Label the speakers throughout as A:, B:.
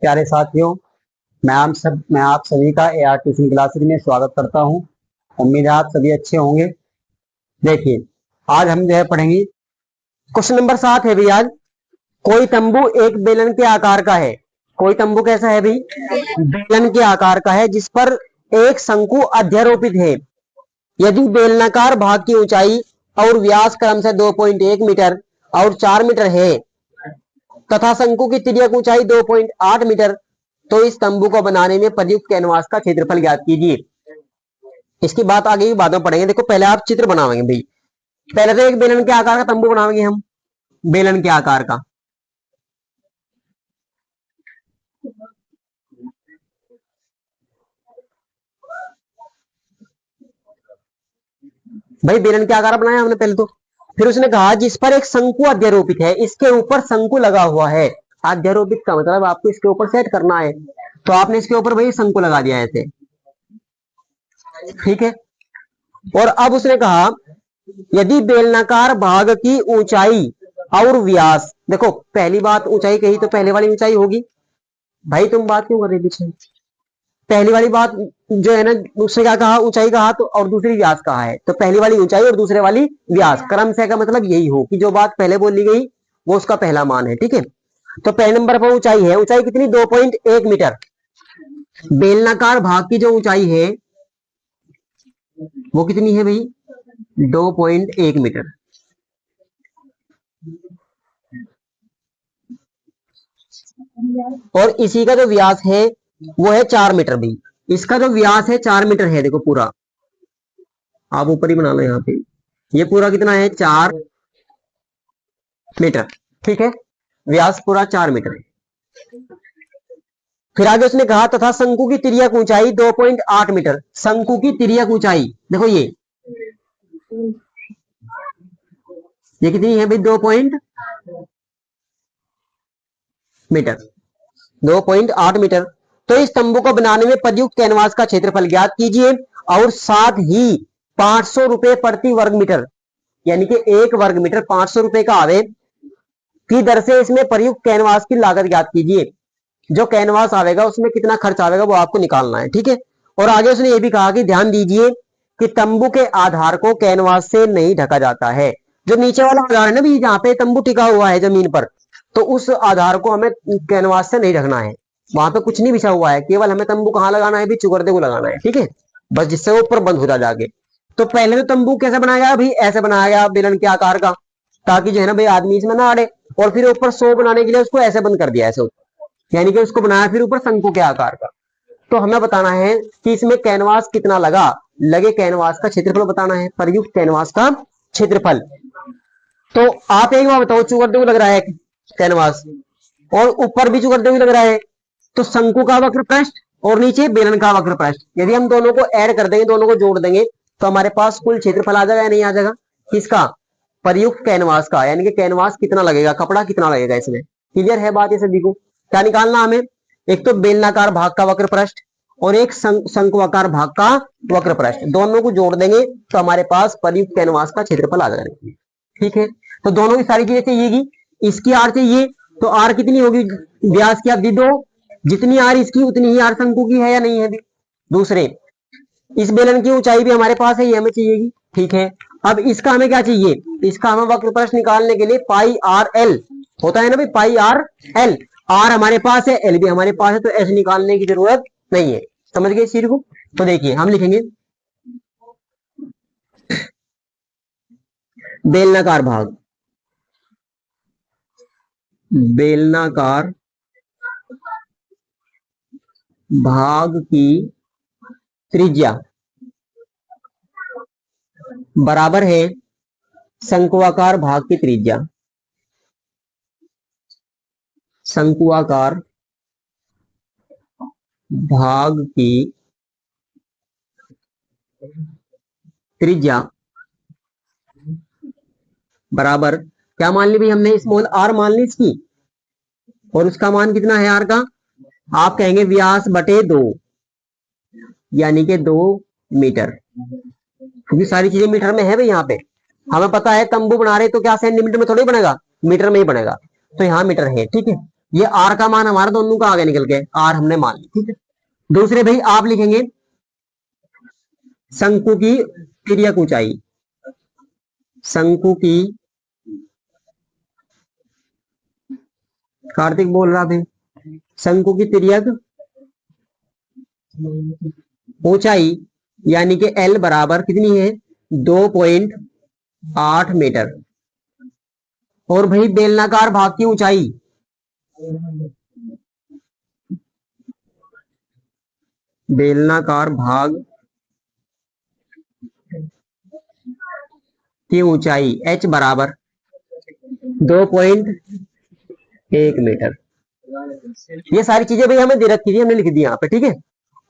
A: प्यारे साथियों, मैं आप सभी का एआर ट्यूशन क्लासेस में स्वागत करता हूं। उम्मीद है आप सभी अच्छे होंगे। देखिए, आज हम जो है पढ़ेंगे क्वेश्चन नंबर 7 है भाई। आज कोई तंबू एक बेलन के आकार का है। कोई तंबू कैसा है भाई? बेलन के आकार का है जिस पर एक शंकु अध्यारोपित है। यदि बेलनाकार भाग की ऊंचाई और व्यास क्रमशः 2.1 मीटर और 4 मीटर है तथा शंकु की तिर्यक ऊंचाई 2.8 मीटर, तो इस तंबू को बनाने में प्रयुक्त कैनवास का क्षेत्रफल ज्ञात कीजिए। इसकी बात आगे की बाद में पढ़ेंगे। देखो, पहले आप चित्र बनाएंगे भाई। पहले तो एक बेलन के आकार का तंबू बनाएंगे हम, बेलन के आकार का। भाई बेलन के आकार बनाया हमने पहले तो। फिर उसने कहा जिस पर एक शंकु अध्यारोपित है, इसके ऊपर शंकु लगा हुआ है। अध्यारोपित का मतलब आपको इसके ऊपर सेट करना है, तो आपने इसके ऊपर भाई शंकु लगा दिया ऐसे, ठीक है। और अब उसने कहा यदि बेलनाकार भाग की ऊंचाई और व्यास, देखो पहली बात ऊंचाई कही तो पहले वाली ऊंचाई होगी। भाई तुम बात क्यों कर रहे पीछे? पहली वाली बात जो है ना, उसने क्या कहा? ऊंचाई कहा, तो और दूसरी व्यास कहा है। तो पहली वाली ऊंचाई और दूसरे वाली व्यास, क्रम से का मतलब यही हो कि जो बात पहले बोली गई वो उसका पहला मान है, ठीक है। तो पहले नंबर पर ऊंचाई है, ऊंचाई कितनी? 2.1 मीटर। बेलनाकार भाग की जो ऊंचाई है वो कितनी है भाई? 2.1 मीटर। और इसी का जो व्यास है वो है 4 मीटर भाई। इसका जो व्यास है 4 मीटर है। देखो पूरा आप ऊपर ही बना लो यहाँ पे। ये पूरा कितना है? 4 मीटर, ठीक है। व्यास पूरा 4 मीटर है। फिर आगे उसने कहा तथा शंकु की तिर्यक ऊंचाई 2.8 मीटर। शंकु की तिर्यक ऊंचाई देखो ये कितनी है भाई? 2 मीटर, 2.8 मीटर। तो इस तंबू को बनाने में प्रयुक्त कैनवास का क्षेत्रफल ज्ञात कीजिए और साथ ही 500 रुपए प्रति वर्ग मीटर, यानी कि 1 वर्ग मीटर 500 रुपए का आवे की दर से इसमें प्रयुक्त कैनवास की लागत ज्ञात कीजिए। जो कैनवास आवेगा उसमें कितना खर्च आवेगा वो आपको निकालना है, ठीक है। और आगे उसने ये भी कहा कि ध्यान दीजिए कि तंबू के आधार को कैनवास से नहीं ढका जाता है। जो नीचे वाला आधार है ना भी, जहां पे तंबू टिका हुआ है जमीन पर, तो उस आधार को हमें कैनवास से नहीं ढकना है। वहां पे कुछ नहीं बिछा हुआ है, केवल हमें तंबू कहाँ लगाना है भी? चुगरदे को लगाना है, ठीक है। बस जिससे वो ऊपर बंद हो जा जाके। तो पहले तो तंबू कैसे बनाया गया भाई? ऐसे बनाया गया बेलन के आकार का, ताकि जो है ना भाई आदमी इसमें ना अड़े। और फिर ऊपर 100 बनाने के लिए उसको ऐसे बंद कर दिया, ऐसे, यानी कि उसको बनाया फिर ऊपर शंकु के आकार का। तो हमें बताना है कि इसमें कैनवास कितना लगा, लगे कैनवास का क्षेत्रफल बताना है, प्रयुक्त कैनवास का क्षेत्रफल। तो आप एक बार बताओ, चुगरदे को लग रहा है कैनवास और ऊपर भी चुगरदे को लग रहा है, तो शंकु का वक्र पृष्ठ और नीचे बेलन का वक्र पृष्ठ, यदि हम दोनों को ऐड कर देंगे, दोनों को जोड़ देंगे, तो हमारे पास कुल क्षेत्रफल आ जाएगा या नहीं आ जाएगा? किसका? प्रयुक्त कैनवास का, यानी कि कैनवास कितना लगेगा, कपड़ा कितना लगेगा इसमें। क्लियर है बात? ये सभी को क्या निकालना हमें? एक तो बेलनाकार भाग का वक्र पृष्ठ और एक शंक्वाकार भाग का वक्र पृष्ठ, दोनों को जोड़ देंगे तो हमारे पास प्रयुक्त कैनवास का क्षेत्रफल आ जाएगा, ठीक है। तो दोनों की सारी चीजें चाहिएगी। इसकी आर चाहिए, तो आर कितनी होगी? व्यास की अवधि 2, जितनी आर इसकी उतनी ही आर शंकु की है या नहीं है भी? दूसरे, इस बेलन की ऊंचाई भी हमारे पास है, ये हमें चाहिएगी, ठीक है। अब इसका हमें क्या चाहिए? इसका हमें वक्र पृष्ठ निकालने के लिए पाई आर एल होता है ना भाई, पाई आर एल। आर हमारे पास है, एल भी हमारे पास है, तो एस निकालने की जरूरत नहीं है। समझ गए इस चीज को? तो देखिए हम लिखेंगे बेलनाकार भाग, बेलनाकार भाग की त्रिज्या बराबर है शंक्वाकार भाग की त्रिज्या। शंक्वाकार भाग की त्रिज्या बराबर क्या मान ली भाई हमने? स्मॉल आर मान ली इसकी, और उसका मान कितना है आर का? आप कहेंगे व्यास बटे 2, यानी कि 2 मीटर, क्योंकि सारी चीजें मीटर में है भाई। यहाँ पे हमें पता है तंबू बना रहे तो क्या सेंटीमीटर में थोड़ी बनेगा, मीटर में ही बनेगा। तो यहाँ मीटर है, ठीक है। ये आर का मान हमारा दोनों का आगे निकल गया, आर हमने मान लिया, ठीक है। दूसरे भाई आप लिखेंगे शंकु की तिर्यक ऊंचाई, शंकु की, कार्तिक बोल रहा भाई, शंकु की तिर्यक ऊंचाई यानी कि एल बराबर कितनी है 2.8 मीटर। और भाई बेलनाकार भाग की ऊंचाई, बेलनाकार भाग की ऊंचाई h बराबर 2.1 मीटर। ये सारी चीजें भाई हमें दे रखी थी, हमने लिख दी यहाँ पे, ठीक है।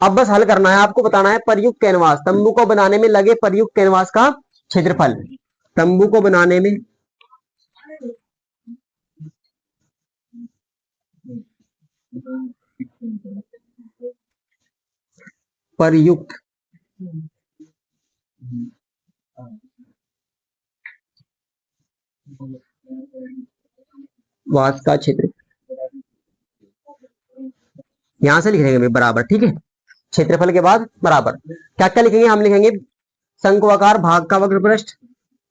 A: अब बस हल करना है, आपको बताना है प्रयुक्त कैनवास, तंबू को बनाने में लगे प्रयुक्त कैनवास का क्षेत्रफल, तंबू को बनाने में प्रयुक्त वास का क्षेत्र, यहां से लिख देंगे बराबर, ठीक है। क्षेत्रफल के बाद बराबर क्या क्या लिखेंगे, हम लिखेंगे शंक्वाकार भाग का वक्र पृष्ठ,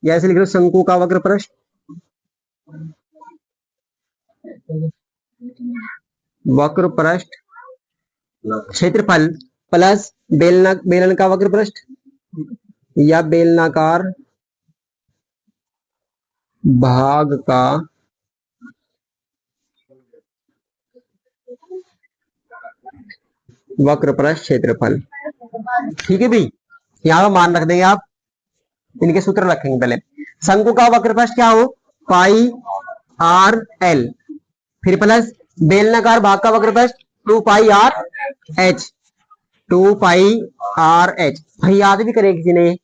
A: या ऐसे लिख लो शंकु का वक्र पृष्ठ, वक्र पृष्ठ क्षेत्रफल प्लस बेलन का वक्र पृष्ठ या बेलनाकार भाग का वक्र पृष्ठ क्षेत्रफल, ठीक है भाई। यहाँ पर मान रख देंगे आप, इनके सूत्र रखेंगे पहले। शंकु का वक्र पृष्ठ क्या हो, पाई आर एल, फिर प्लस बेलनाकार भाग का वक्र पृष्ठ 2 पाई आर एच, 2 पाई आर एच। भाई याद भी करे किसी ने,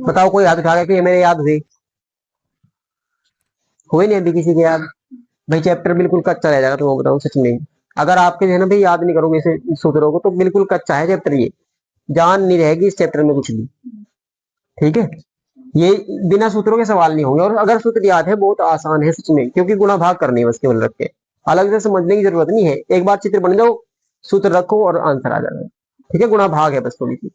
A: बताओ कोई याद उठा के, मेरे याद हुई नहीं अभी किसी के याद, भाई चैप्टर बिल्कुल कच्चा रह जाएगा, तो वो बताऊं सच में, अगर आपके है ना भाई याद नहीं करोगे इसे सूत्रों को, तो बिल्कुल कच्चा है चैप्टर, ये जान नहीं रहेगी इस चैप्टर में कुछ भी, ठीक है। ये बिना सूत्रों के सवाल नहीं होंगे, और अगर सूत्र याद है बहुत आसान है सच में, क्योंकि गुणा भाग करनी है बस केवल रख के, अलग से समझने की जरूरत नहीं है, एक बार चित्र बन जाओ, सूत्र रखो और आंसर आ जाएगा, ठीक है। गुणा भाग है बस थोड़ी सी,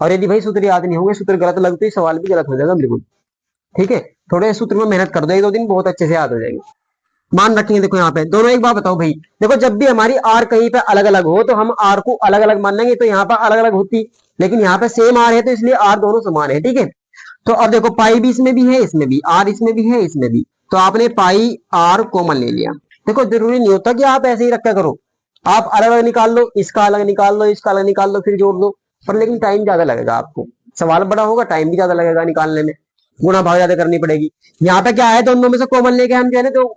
A: और यदि भाई सूत्र याद नहीं होंगे, सूत्र गलत लगते ही सवाल भी गलत हो जाएगा बिल्कुल, ठीक है। थोड़े सूत्र में मेहनत कर दो, 1-2 दिन बहुत अच्छे से याद हो जाएंगे, मान रखेंगे। देखो यहाँ पे दोनों, एक बात बताओ भाई, देखो जब भी हमारी आर कहीं पे अलग अलग हो तो हम आर को अलग अलग मानेंगे, तो यहाँ पर अलग अलग होती, लेकिन यहाँ पे सेम आर है तो इसलिए आर दोनों समान है, ठीक है। तो अब देखो पाई भी इसमें भी है, इसमें भी आर, इसमें भी है, इसमें भी, तो आपने पाई आर कॉमन ले लिया। देखो जरूरी नहीं होता कि आप ऐसे ही रखा करो, आप अलग अलग निकाल लो, इसका अलग निकाल लो, इसका अलग निकाल लो, फिर जोड़ दो, पर लेकिन टाइम ज्यादा लगेगा आपको, सवाल बड़ा होगा, टाइम भी ज्यादा लगेगा निकालने में, गुणा भाग ज्यादा करनी पड़ेगी। यहाँ पे क्या है, दोनों में से कॉमन लेके हम जो है ना, तो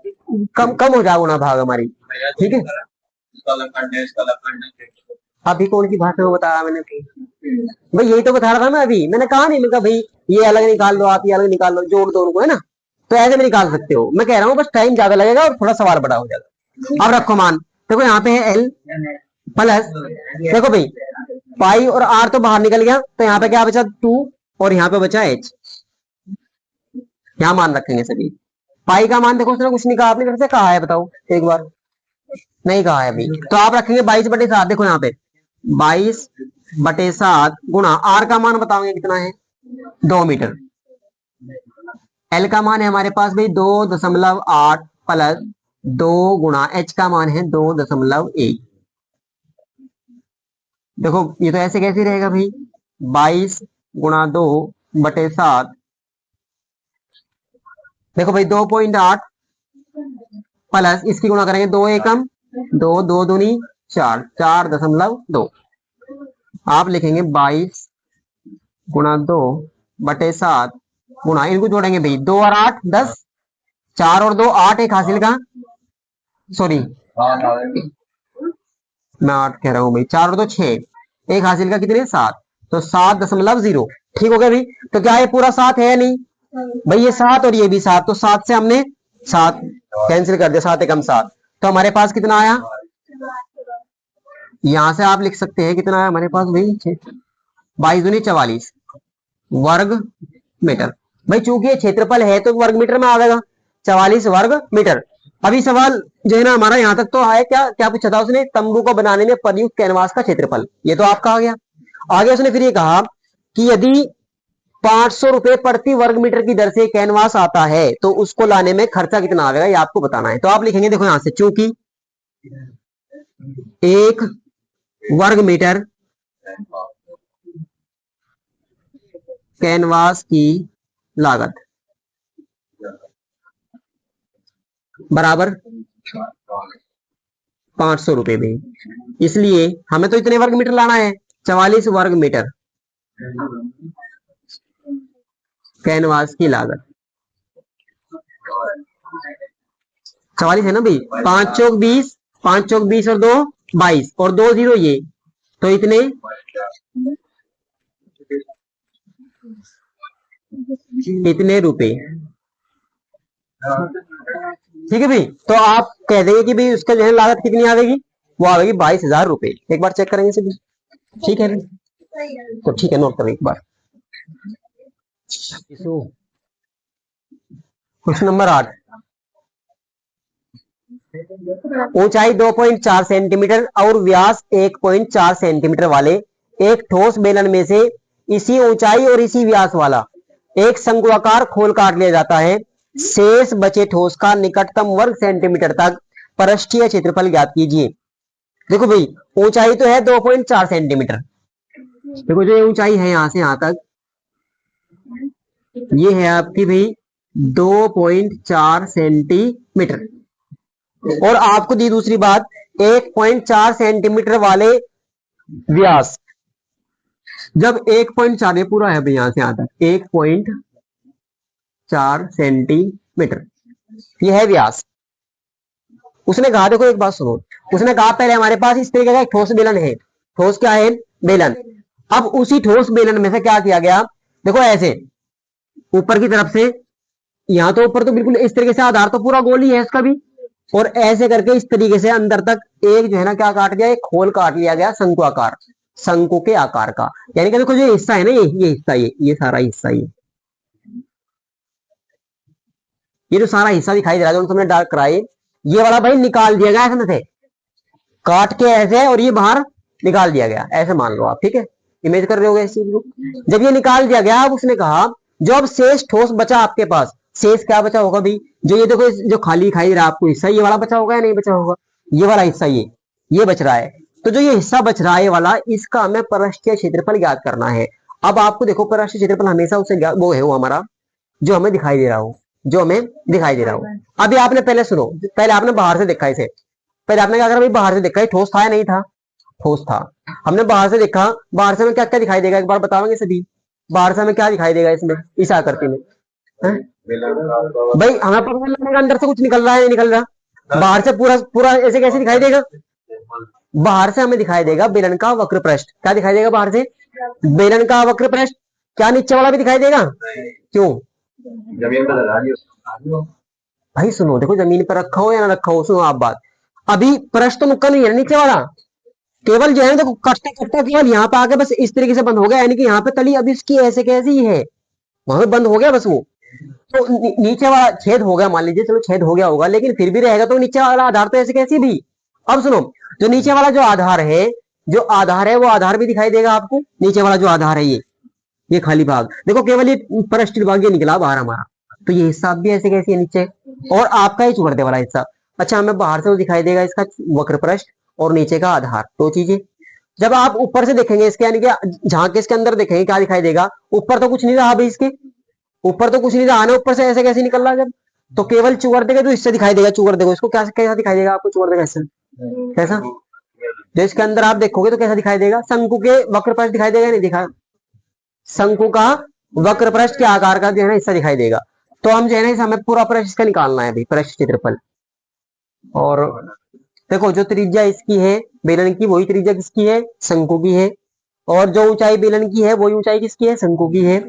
A: कम कम हो जाए गुणा भाग हमारी, ठीक है। अभी कौन सी भाषा में बताया मैंने, भाई यही तो बता रहा था मैं अभी, मैंने कहा नहीं, मैं कहा भाई ये अलग निकाल लो, आप ये अलग निकाल लो, जोड़ दो उनको, है ना, तो ऐसे भी निकाल सकते हो, मैं कह रहा हूँ बस टाइम ज्यादा लगेगा और थोड़ा सवाल बड़ा हो जाएगा। अब रखो मान, देखो यहाँ पे है एल प्लस, देखो भाई पाई और आर तो बाहर निकल गया, तो यहाँ पे क्या बचा 2, और यहाँ पे बचा एच, यहाँ मान रखेंगे सभी। पाई का मान देखो उसने कुछ नहीं कहा, आपने कैसे कहा है बताओ एक बार, नहीं कहा है अभी, तो आप रखेंगे 22/7, देखो यहाँ पे 22/7 गुणा आर का मान बताओगे कितना है 2 मीटर, एल का मान है हमारे पास भाई 2.8 प्लस 2 गुणा एच का मान है 2.1। देखो ये तो ऐसे कैसे रहेगा भाई, 22 गुणा 2/7, देखो भाई 2.8 प्लस इसकी गुणा करेंगे 2 एकम 2, 2 दूनी 4, 4.2, आप लिखेंगे 22 गुणा 2/7 गुणा, इनको जोड़ेंगे भाई 2 और 8 10, 4 और 2 8, एक हासिल का, सॉरी मैं 8 कह रहा हूं भाई, 4 और 2 6, एक हासिल का कितने 7, तो 7.0, ठीक हो गया भाई। तो क्या ये पूरा 7 है या नहीं भाई, ये 7 और ये भी 7, तो 7 से हमने 7 कैंसिल कर दिया, 7 एकम 7, तो हमारे पास कितना आया, यहां से आप लिख सकते हैं कितना आया हमारे पास भाई 22 दूनी 44 वर्ग मीटर। भाई चूंकि ये क्षेत्रफल है तो वर्ग मीटर में आ जाएगा, 44 वर्ग मीटर। अभी सवाल जो है ना हमारा यहां तक तो है, क्या क्या पूछा था उसने, तंबू को बनाने में प्रयुक्त कैनवास का क्षेत्रफल, ये तो आपका आ गया। आगे उसने फिर ये कहा कि यदि 500 रुपए प्रति वर्ग मीटर की दर से कैनवास आता है तो उसको लाने में खर्चा कितना आएगा, ये आपको बताना है। तो आप लिखेंगे, देखो यहां से, चूंकि 1 वर्ग मीटर कैनवास की लागत बराबर 500 रुपए में, इसलिए हमें तो इतने वर्ग मीटर लाना है, 44 वर्ग मीटर कैनवास की लागत। 44 है ना भाई, 5 चौक 20, 5 चौक 20 और 2 22 और 2 0 ये, तो इतने रुपए। ठीक है भाई, तो आप कह देंगे कि भाई उसका जो है लागत कितनी आएगी, वो आएगी 22,000 रुपए। एक बार चेक करेंगे सभी, ठीक है। तो ठीक है, नोट करो एक बार। क्वेश्चन नंबर 8, ऊंचाई 2.4 सेंटीमीटर और व्यास 1.4 सेंटीमीटर वाले एक ठोस बेलन में से इसी ऊंचाई और इसी व्यास वाला एक शंकुआकार खोल काट लिया जाता है। शेष बचे ठोस का निकटतम वर्ग सेंटीमीटर तक पृष्ठीय क्षेत्रफल ज्ञात कीजिए। देखो भाई, ऊंचाई तो है 2.4 सेंटीमीटर, देखो जो ये ऊंचाई है यहां से यहां तक, ये है आपकी भाई 2.4 सेंटीमीटर। और आपको दी दूसरी बात, 1.4 सेंटीमीटर वाले व्यास, जब 1.4 पूरा है भाई यहां से यहां तक 1.4 सेंटीमीटर, ये है व्यास। उसने कहा, देखो एक बात सुनो, उसने कहा पहले हमारे पास इस तरीके का एक ठोस बेलन है, ठोस क्या है, बेलन। अब उसी ठोस बेलन में से क्या किया गया, देखो ऐसे ऊपर की तरफ से, यहां तो ऊपर तो बिल्कुल इस तरीके से आधार तो पूरा गोल ही है इसका भी, और ऐसे करके इस तरीके से अंदर तक एक जो है ना क्या काट दिया, एक खोल काट लिया गया शंकु आकार, शंकु के आकार का। यानी कि देखो जो हिस्सा है ना, ये हिस्सा, ये सारा हिस्सा, ये जो सारा हिस्सा दिखाई दे रहा है जो तुमने डार्क कराए, ये वाला भाई निकाल दिया गया इसमें से, काट के ऐसे, और ये बाहर निकाल दिया गया, ऐसे मान लो आप, ठीक है। इमेज कर रहे हो इस चीज को, जब ये निकाल दिया गया, अब उसने कहा जो अब शेष ठोस बचा आपके पास, शेष क्या बचा होगा भाई, जो ये देखो जो खाली दिखाई दे रहा है आपको हिस्सा, ये वाला बचा होगा या नहीं बचा होगा, ये वाला हिस्सा, ये बच रहा है। तो जो ये हिस्सा बच रहा है ये वाला, इसका हमें पृष्ठीय क्षेत्रफल ज्ञात करना है। अब आपको देखो पृष्ठीय क्षेत्रफल हमेशा उससे वो है, वो हमारा जो हमें दिखाई दे रहा हो, जो हमें दिखाई दे रहा हो। अभी आपने पहले सुनो, पहले आपने बाहर से देखा इसे, पहले आपने क्या करा भाई, बाहर से देखा, ठोस था या नहीं था, ठोस था। हमने बाहर से देखा, बाहर से हमें क्या क्या दिखाई देगा एक बार बताओगे सभी, बाहर से हमें क्या दिखाई देगा इसमें, इस आकृति में है? भाई हमें पता लगेगा अंदर से कुछ निकल रहा है नहीं निकल रहा, बाहर से पूरा पूरा ऐसे कैसे दिखाई देगा, बाहर से हमें दिखाई देगा बेलन का वक्र पृष्ठ, क्या दिखाई देगा बाहर से, बेलन का वक्र पृष्ठ। क्या नीचे वाला भी दिखाई देगा, क्यों, जमीन पर लगा दियो। भाई सुनो, देखो जमीन पर रखा हो या ना रखा हो, सुनो आप बात, अभी पृष्ठ तो नुक्का नहीं है नीचे वाला, केवल जो है ना देखो कटता कटता केवल यहाँ पे आके बस इस तरीके से बंद हो गया, यानी कि यहाँ पे तली अभी इसकी ऐसे कैसी ही है, वहां पे बंद हो गया बस वो। तो नीचे वाला छेद हो गया, मान लीजिए चलो छेद हो गया होगा, लेकिन फिर भी रहेगा तो नीचे वाला आधार तो ऐसे कैसी भी। अब सुनो, जो नीचे वाला जो आधार है, जो आधार है वो आधार भी दिखाई देगा आपको, नीचे वाला जो आधार है ये खाली भाग देखो, केवल ये पृष्ठ भाग ये निकला बाहर हमारा, तो ये हिस्सा भी ऐसे कैसे है नीचे, और आपका ही चुगड़ते वाला हिस्सा। अच्छा, हमें बाहर से वो दिखाई देगा इसका वक्र पृष्ठ और नीचे का आधार, दो चीजें। जब आप ऊपर से देखेंगे इसके, यानी कि झांक के इसके अंदर देखेंगे, क्या दिखाई देगा, ऊपर तो कुछ नहीं रहा भाई, इसके ऊपर तो कुछ नहीं रहा ना, ऊपर से ऐसे कैसे निकल रहा है जब, तो केवल चुगड़ देगा जो इससे दिखाई देगा, चुगड़ देखो इसको क्या कैसा दिखाई देगा आपको, चुगड़ देगा इससे कैसा, जो इसके अंदर आप देखोगे तो कैसा दिखाई देगा, शंकु के वक्र पृष्ठ दिखाई देगा नहीं दिखा, शंकु का वक्र पृष्ठ के आकार का जो है ना हिस्सा दिखाई देगा। तो हम जो है ना हमें पूरा पृष्ठ इसका निकालना है भाई, पृष्ठ क्षेत्रफल। और देखो जो त्रिज्या इसकी है बेलन की, वही त्रिज्या किसकी है, शंकु की है, और जो ऊंचाई बेलन की है वही ऊंचाई किसकी है, शंकु की है।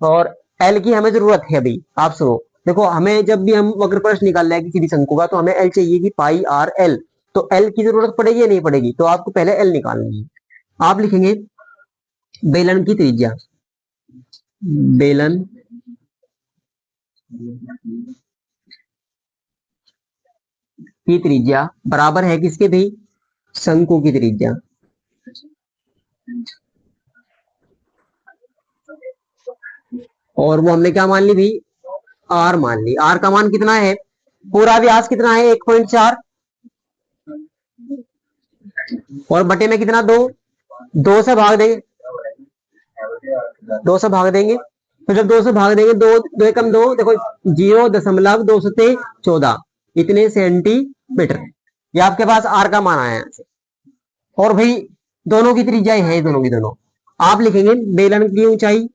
A: और एल की हमें जरूरत है अभी, आप सुनो, देखो हमें जब भी हम वक्र पृष्ठ निकाल रहे हैं किसी भी शंकु का, तो हमें एल चाहिए कि पाई आर एल, तो एल की जरूरत पड़ेगी या नहीं पड़ेगी, तो आपको पहले एल निकालनी है। आप लिखेंगे बेलन की त्रिज्या, बेलन की त्रिज्या बराबर है किसके भाई, शंकु की त्रिज्या। और वो हमने क्या मान ली भाई, आर मान ली। आर का मान कितना है, पूरा व्यास कितना है 1.4, और बटे में कितना, 2, 2 से भाग देंगे, 2 से भाग देंगे। तो जब 2 से भाग देंगे, दो दो एकम दो, देखो 0.214 इतने सेंटीमीटर, ये आपके पास आर का मान आया है। और भाई दोनों की त्रिज्या है, दोनों की दोनों। आप लिखेंगे बेलन की ऊंचाई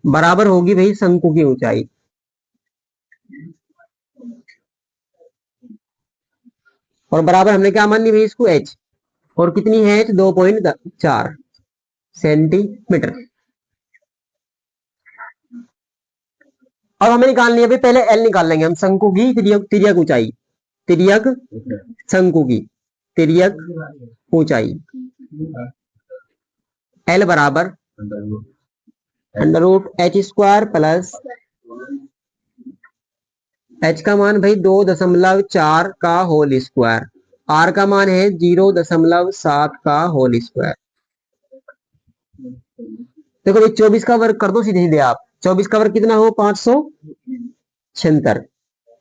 A: बराबर होगी भाई शंकु की ऊंचाई, और बराबर हमने क्या मान ली भाई इसको, एच। और कितनी है एच, 2.4 सेंटीमीटर। अब हमें निकालनी है भाई, पहले एल निकाल लेंगे हम, शंकु की तिर्यक ऊंचाई, तिर्यक शंकु की तिर्यक ऊंचाई। एल बराबर under root H square plus, H का मान भाई 2.4 का होल स्क्वायर, आर का मान है 0.7 का होल स्क्वायर। देखो भाई 24 का वर्ग कर दो सीधे सीधे आप, 24 का वर्ग कितना हो, 576।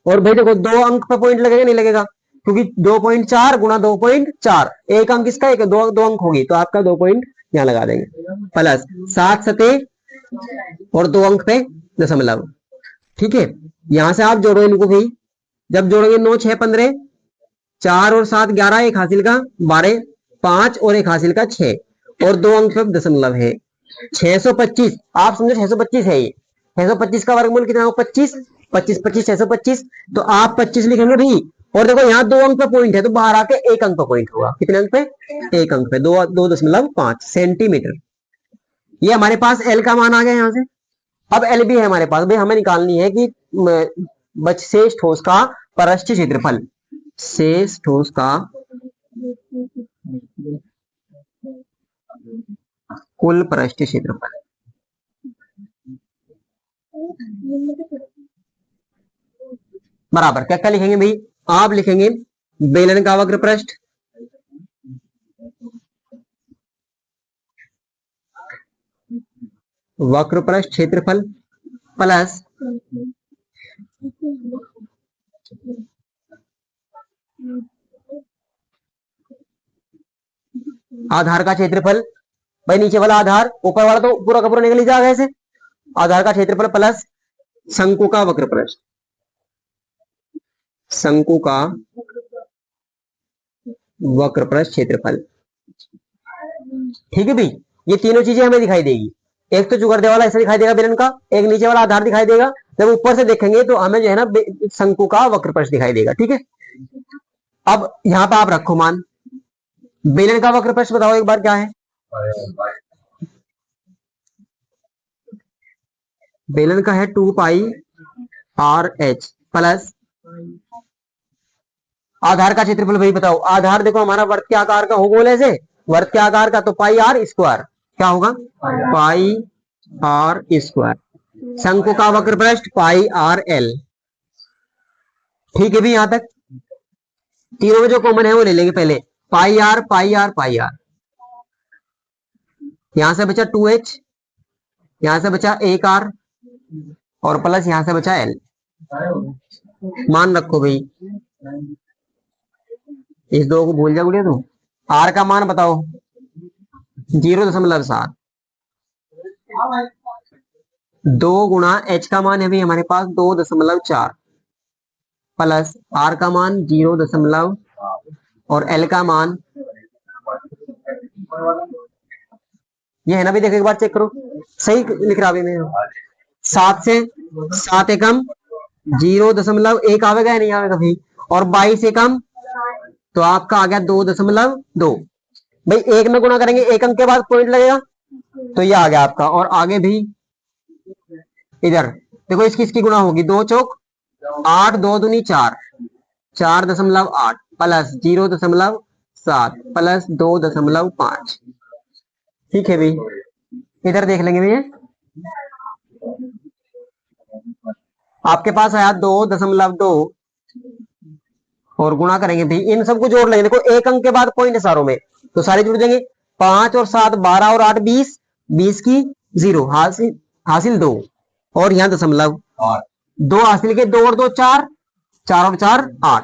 A: और भाई देखो 2 अंक पे पॉइंट लगेगा नहीं लगेगा, क्योंकि 2.4 गुणा 2.4, एक अंक इसका, एक दो अंक होगी, तो आपका 2 पॉइंट यहाँ लगा देंगे, प्लस 7 सते और 2 अंक पे दशमलव। ठीक है, यहां से आप जोड़ो इनको भाई, जब जोड़ोगे 9 6 15, 4 और 7 11, एक हासिल का 12, 5 और एक हासिल का 6, और 2 अंक पे दशमलव है 625। आप समझो 625 है ये, 625 का वर्गमूल कितना हो, 25, 25 25 625, तो आप 25 लिखेंगे भाई। और देखो यहाँ 2 अंक पे पॉइंट है, तो बाहर आके 1 अंक पे पॉइंट होगा, कितने अंक पे, 1 अंक पे, 2.5 सेंटीमीटर। ये हमारे पास एल का मान आ गया यहाँ से। अब एल भी है हमारे पास भाई, हमें निकालनी है कि शेष ठोस का पृष्ठ क्षेत्रफल, शेष ठोस का कुल पृष्ठ क्षेत्रफल। बराबर क्या क्या लिखेंगे भाई, आप लिखेंगे बेलन का वक्र पृष्ठ क्षेत्रफल प्लस आधार का क्षेत्रफल। भाई नीचे वाला आधार, ऊपर वाला तो पूरा का पूरा निकल ही जाएगा ऐसे, आधार का क्षेत्रफल प्लस शंकु का वक्र पृष्ठ, शंकु का वक्र पृष्ठ क्षेत्रफल। ठीक है भाई, ये तीनों चीजें हमें दिखाई देगी, एक तो जुगर्दे वाला ऐसा दिखाई देगा बेलन का, एक नीचे वाला आधार दिखाई देगा, जब ऊपर से देखेंगे तो हमें जो है ना शंकु का वक्र पृष्ठ दिखाई देगा। ठीक है, अब यहाँ पर आप रखो मान, बेलन का वक्र पृष्ठ बताओ एक बार क्या है, बेलन का है 2 पाई आर एच प्लस आधार का क्षेत्रफल। भाई बताओ, आधार देखो हमारा वर्त के आकार का हो, गोल ऐसे वर्त के आकार का, तो पाई आर स्क्वायर क्या होगा, पाई आर स्क्वायर। शंकु का वक्र पृष्ठ पाई आर एल। ठीक है भी, यहां तक तीनों में जो कॉमन है वो ले लेंगे पहले, pi r pi r pi r, यहां से बचा 2h, यहां से बचा 1r, और प्लस यहां से बचा l। मान रखो भाई, इस दो को भूल जाओगे तुम। आर का मान बताओ 0.7, 2 गुणा एच का मान है भाई हमारे पास 2.4, प्लस आर का मान 0. और एल का मान ये है ना भाई, देखो एक बार चेक करो, सही लिख रहा मैं, 7 से 7 एकम 0.1 आवेगा या नहीं आवेगा भाई, और 22 एकम तो आपका आ गया 2.2। भाई एक में गुणा करेंगे, एक अंक के बाद पॉइंट लगेगा, तो ये आ गया आपका। और आगे भी इधर देखो, इसकी इसकी गुणा होगी, 2 चौक 8, 2 दूनी 4, 4.8 प्लस 0.7 प्लस 2.5। ठीक है भाई, इधर देख लेंगे भैया, आपके पास आया 2.2 और गुणा करेंगे भाई, इन सबको जोड़ लेंगे। देखो एक अंक के बाद पॉइंट है सारों में, तो सारे जुड़ जाएंगे। 5 और 7 12 और 8 20, 20 की 0 हासिल, हासिल 2 और यहाँ दशमलव 2 हासिल के, 2 और 2 4, 4 और 4 8,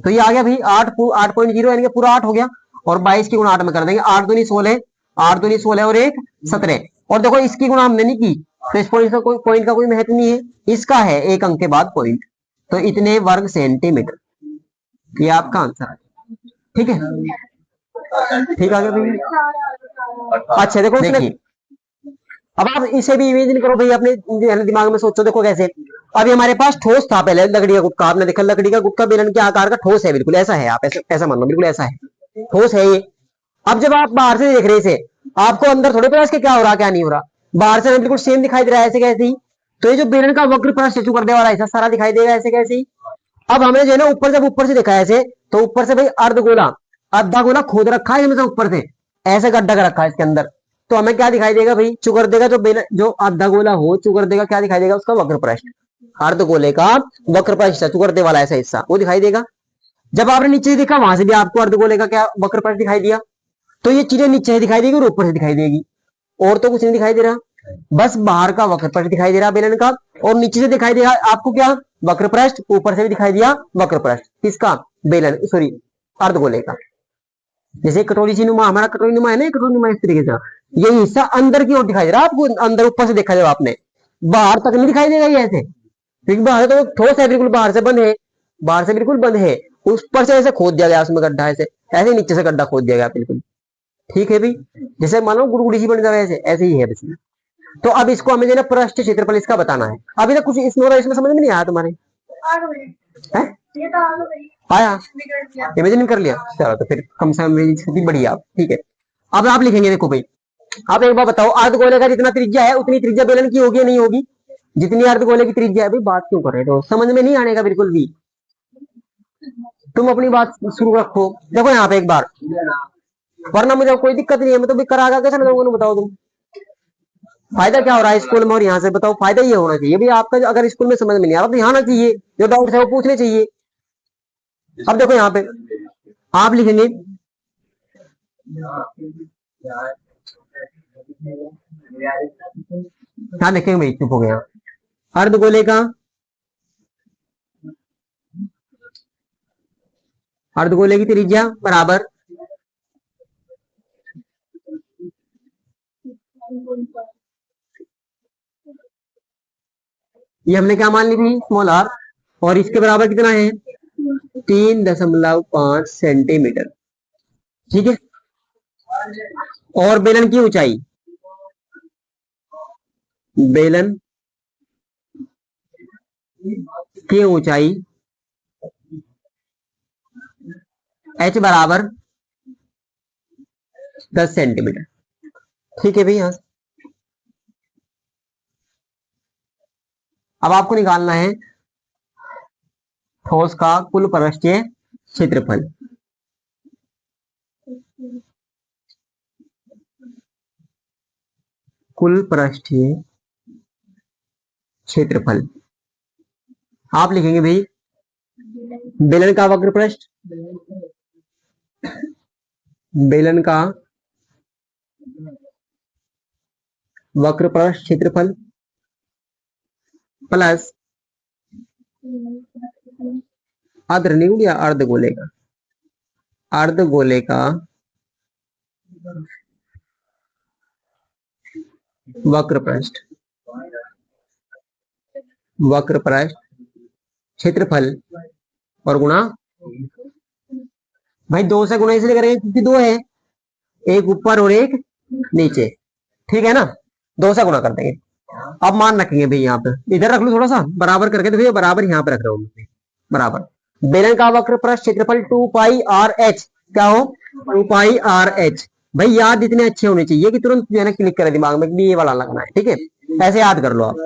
A: तो ये आ गया भाई 8.0 यानी कि पूरा 8 हो गया। और 22 की गुणा 8 में कर देंगे, 8 दूनी 16, 8 दूनी 16 और 1 17। और देखो इसकी गुणा हमने नहीं की, तो इस पॉइंट का कोई महत्व नहीं है, इसका है एक अंक के बाद पॉइंट, तो इतने वर्ग सेंटीमीटर, ये आपका आंसर है। ठीक है, ठीक आ गया भाई। अच्छा देखो देखिए, अब आप इसे भी इमेजिन करो भाई, अपने दिमाग में सोचो। देखो कैसे, अभी हमारे पास ठोस था पहले लकड़ी का गुटका, आपने देखा लकड़ी का गुटका बेलन के आकार का ठोस है, बिल्कुल ऐसा है, आप ऐसा मान लो, बिल्कुल ऐसा है, ठोस है ये। अब जब आप बाहर से देख रहे इसे, आपको अंदर थोड़े पता इसके क्या हो रहा क्या नहीं हो रहा, बाहर से बिल्कुल सेम दिखाई दे रहा है, ऐसे कैसे ही। तो ये जो बेलन का वक्र पृष्ठ चुकड़ने वाला ऐसा सारा दिखाई देगा, ऐसे कैसे ही। अब हमने जो है ना ऊपर, जब ऊपर से देखा है ऐसे, तो ऊपर से भाई अर्धगोला, आधा गोला खोद रखा है इसमें से ऊपर से, ऐसे गड्ढा कर रखा है इसके अंदर, तो हमें क्या दिखाई देगा भाई, चुकर देगा जो आधा गोला हो चुकर देगा, क्या दिखाई देगा उसका वक्र पृष्ठ, अर्धगोले का वक्र पृष्ठ चुकरते वाला ऐसा हिस्सा वो दिखाई देगा। जब आपने नीचे देखा वहां से भी आपको अर्धगोले का क्या वक्र पृष्ठ दिखाई दिया, तो ये चीजें नीचे से दिखाई देगी और ऊपर से दिखाई देगी, और तो कुछ नहीं दिखाई दे रहा, बस बाहर का वक्र पृष्ठ दिखाई दे रहा बेलन का, और नीचे से दिखाई देगा आपको क्या, वक्र पृष्ठ, ऊपर से भी दिखाई दिया वक्र पृष्ठ, किसका, बेलन सॉरी अर्धगोले का। जैसे कटोरी सी नुमा, हमारा कटोरी नुमा है ना, कटोरी नुमा इस तरीके से, ये हिस्सा अंदर की ओर दिखाई दे रहा है आपको, अंदर ऊपर से देखा जब आपने, बाहर तक नहीं दिखाई देगा ये ऐसे, क्योंकि बाहर तो ठोस है बिल्कुल, बाहर से बंद है, बाहर से बिल्कुल बंद है, उस पर से ऐसे खोद दिया गया उसमें गड्ढा, ऐसे ऐसे नीचे से गड्ढा खोद दिया गया बिल्कुल। ठीक है भाई, जैसे मानो गुड़गुड़ी सी बन जाए ऐसे, ऐसे ही है बस। तो अब इसको हमें जो है पृष्ठ क्षेत्रफल इसका बताना है। अभी तक कुछ इसमें समझ में नहीं आया तुम्हारे, आया इमेजिन कर लिया, चलो तो फिर कम से कम बढ़िया। ठीक है, अब आप लिखेंगे, देखो भाई आप एक बार बताओ, अर्धगोले का जितना त्रिज्या है उतनी त्रिज्या बेलन की होगी या नहीं होगी, जितनी अर्धगोले की त्रिज्या है। भाई बात क्यों कर रहे हो, समझ में नहीं आने का बिल्कुल भी, तुम अपनी बात शुरू रखो। देखो यहाँ पे एक बार, वरना मुझे कोई दिक्कत नहीं है, मैं तो भी करा कैसे ना बताओ तुम, फायदा क्या हो रहा है स्कूल में, और यहाँ से बताओ फायदा ये होना चाहिए भाई आपका, अगर स्कूल में समझ में नहीं आ रहा तो यहाँ आना चाहिए, जो डाउट है वो पूछने चाहिए। अब देखो यहाँ पे आप लिखेंगे, हाँ देखेंगे भाई, चुप हो गया, अर्धगोले का, अर्धगोले की त्रिज्या बराबर, ये हमने क्या मान ली थी, स्मॉल आर, और इसके बराबर कितना है, 3.5 सेंटीमीटर। ठीक है, और बेलन की ऊंचाई, बेलन की ऊंचाई h बराबर 10 सेंटीमीटर। ठीक है भैया, अब आपको निकालना है ठोस का कुल पृष्ठीय क्षेत्रफल। कुल पृष्ठीय क्षेत्रफल आप लिखेंगे भाई, बेलन का वक्र पृष्ठ, बेलन का वक्र पृष्ठ क्षेत्रफल प्लस अर्धनिकुल या अर्धगोले का, अर्धगोले का वक्र पृष्ठ, वक्र पृष्ठ क्षेत्रफल और गुणा, भाई 2 से गुणा इसलिए करेंगे क्योंकि 2 है, एक ऊपर और एक नीचे, ठीक है ना, 2 से गुणा कर देंगे। अब मान रखेंगे भाई, यहाँ पे इधर रख लो थोड़ा सा बराबर करके, तो भैया बराबर यहाँ पे रख रहा हूँ बराबर, बेलन का वक्र पृष्ठ क्षेत्रफल 2 पाई आर एच, क्या हो 2 पाई आर एच। भाई याद इतने अच्छे होने चाहिए कि तुरंत जो है ना क्लिक करे दिमाग में कि ये वाला लगना है, ठीक है, ऐसे याद कर लो आप,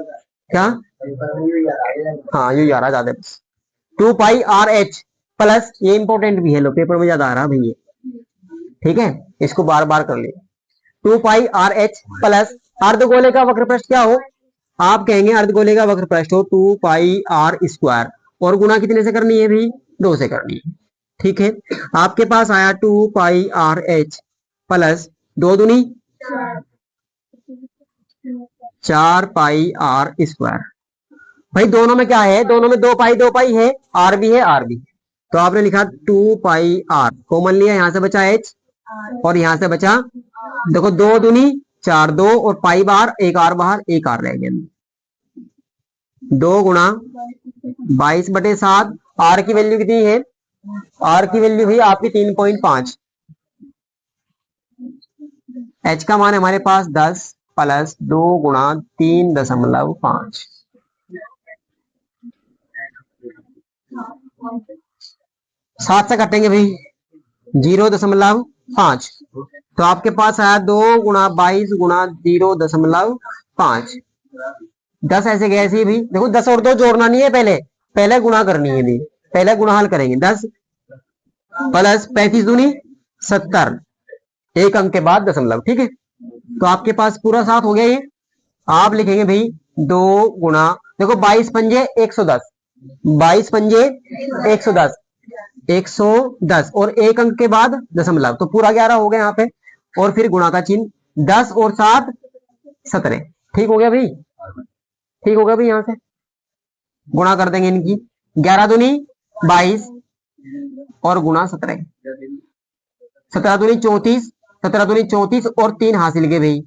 A: क्या, हाँ ये याद आ जाते बस, 2 पाई आर एच प्लस, ये इंपॉर्टेंट भी है, लो पेपर में ज्यादा आ रहा भैया, ठीक है, इसको बार बार कर ले, 2 पाई आर एच प्लस अर्धगोले का वक्र पृष्ठ क्या हो आप कहेंगे अर्धगोले का वक्रपृष्ठ हो 2πr², और गुणा कितने से करनी है भाई? 2 से करनी है। ठीक है, आपके पास आया 2πrh प्लस 2 दूनी 4πr²। भाई दोनों में क्या है? दोनों में 2 पाई है, आर भी है, आर भी है। तो आपने लिखा 2πr, कॉमन लिया, यहां से बचा h और यहां से बचा, देखो 2 दूनी 4, 2 और पाई बाहर, एक आर बाहर, एक आर रह गया। 2 गुणा 22/7। आर की वैल्यू कितनी है? आर की वैल्यू भी आपकी 3.5। एच का मान है हमारे पास 10 प्लस 2 गुणा 3.5। 7 से कटेंगे भाई 0.5, तो आपके पास आया 2 गुणा 22 गुणा 0.5। 10 ऐसे गए ऐसे ही भी, देखो 10 और 2 जोड़ना नहीं है, पहले पहले गुणा करनी है भी, पहले गुणा हल करेंगे। 10 प्लस 35 दूनी 70, एक अंक के बाद दशमलव। ठीक है, तो आपके पास पूरा 7 हो गया ये। आप लिखेंगे भाई 2 गुणा, देखो 22 पंजे 110, 22 पंजे 110, 110 और एक अंक के बाद दशमलव, तो पूरा 11 हो गया यहाँ पे, और फिर गुणा का चिन्ह, 10 और 7 17। ठीक हो गया भाई? ठीक हो गया भाई? यहां से गुणा कर देंगे इनकी, 11 दूनी 22 और गुणा 17, 17 दूनी 34, 17 दूनी 34 और 3 हासिल के भाई,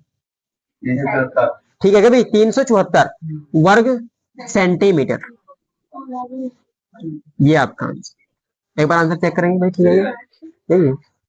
A: ठीक है क्या भाई? 374 वर्ग सेंटीमीटर। ये आपका आंसर। एक बार आंसर चेक करेंगे भाई, ठीक है?